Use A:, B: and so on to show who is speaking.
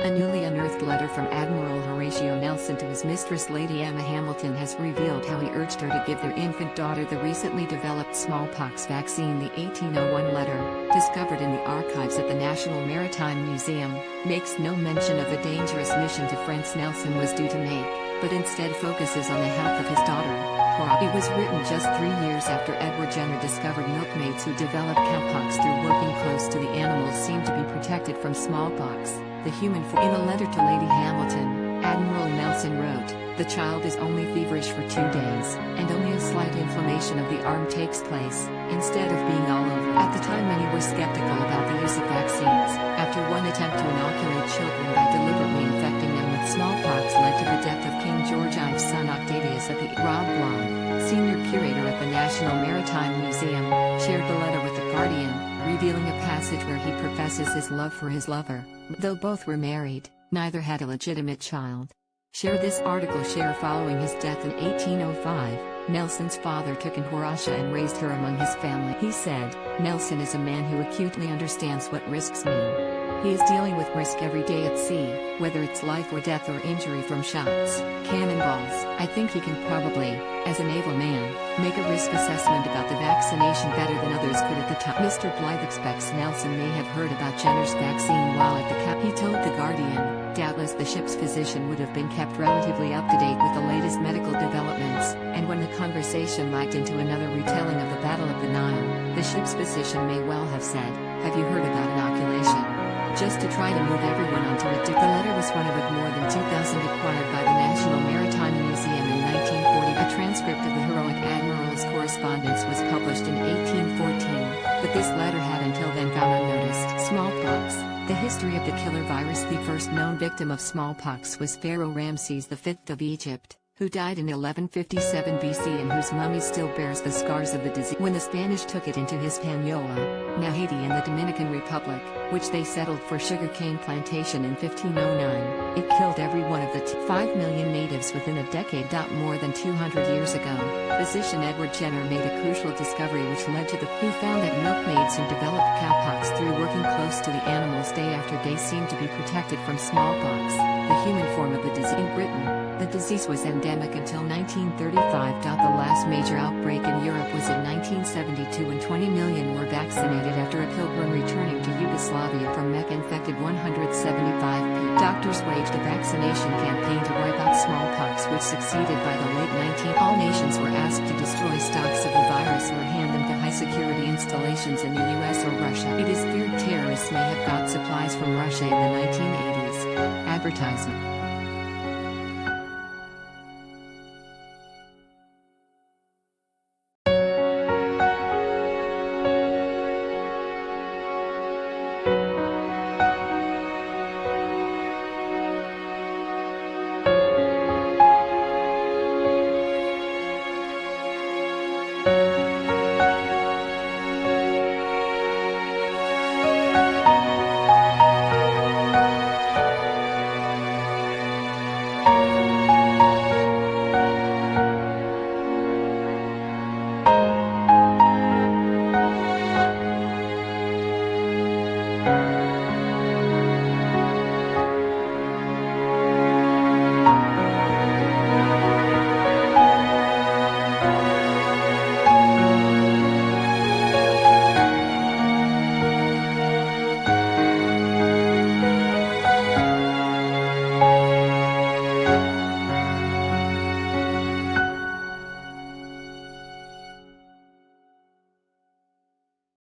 A: A newly unearthed letter from Admiral Nelson to his mistress Lady Emma Hamilton has revealed how he urged her to give their infant daughter the recently developed smallpox vaccine. The 1801 letter, discovered in the archives at the National Maritime Museum, makes no mention of the dangerous mission to France Nelson was due to make, but instead focuses on the health of his daughter. It was written just 3 years after Edward Jenner discovered milkmaids who developed cowpox through working close to the animals seemed to be protected from smallpox, the human form. In a letter to Lady Hamilton, Admiral Nelson wrote, "The child is only feverish for 2 days, and only a slight inflammation of the arm takes place, instead of being all over." At the time many were skeptical about the use of vaccines, after one attempt to inoculate children by deliberately infecting them with smallpox led to the death of King George I's son Octavius at the Rob Blanc, senior curator at the National Maritime Museum, shared the letter with The Guardian, revealing a passage where he professes his love for his lover. Though both were married, neither had a legitimate child. Share this article. Following his death in 1805, Nelson's father took in Horatia and raised her among his family. He said, "Nelson is a man who acutely understands what risks mean. He is dealing with risk every day at sea, whether it's life or death or injury from shots, cannonballs. I think he can probably, as a naval man, make a risk assessment about the vaccination better than others could at the time." Mr. Blythe expects Nelson may have heard about Jenner's vaccine while at the cap. He told The Guardian, "Doubtless the ship's physician would have been kept relatively up to date with the latest medical developments, and when the conversation lagged into another retelling of the Battle of the Nile, the ship's physician may well have said, 'Have you heard about inoculation?' just to try to move everyone onto it." The letter was one of more than 2,000 acquired by the National Maritime Museum in 1940. A transcript of the heroic admiral's correspondence was published in 1814, but this letter had until then gone unnoticed. Smallpox. The history of the killer virus. The first known victim of smallpox was Pharaoh Ramses V of Egypt, who died in 1157 BC and whose mummy still bears the scars of the disease. When the Spanish took it into Hispaniola, now Haiti and the Dominican Republic, which they settled for sugarcane plantation in 1509, it killed every one of the 5 million natives within a decade. More than 200 years ago, physician Edward Jenner made a crucial discovery which led to he found that milkmaids who developed cowpox through working close to the animals day after day seemed to be protected from smallpox, the human form of the disease. In Britain, the disease was endemic until 1935. The last major outbreak in Europe was in 1972 when 20 million were vaccinated after a pilgrim returning to Yugoslavia from Mecca infected 175 people. Doctors waged a vaccination campaign to wipe out smallpox, which succeeded. By the late 19th, all nations were asked to destroy stocks of the virus or hand them to high-security installations in the US or Russia. It is feared terrorists may have got supplies from Russia in the 1980s. Advertisement.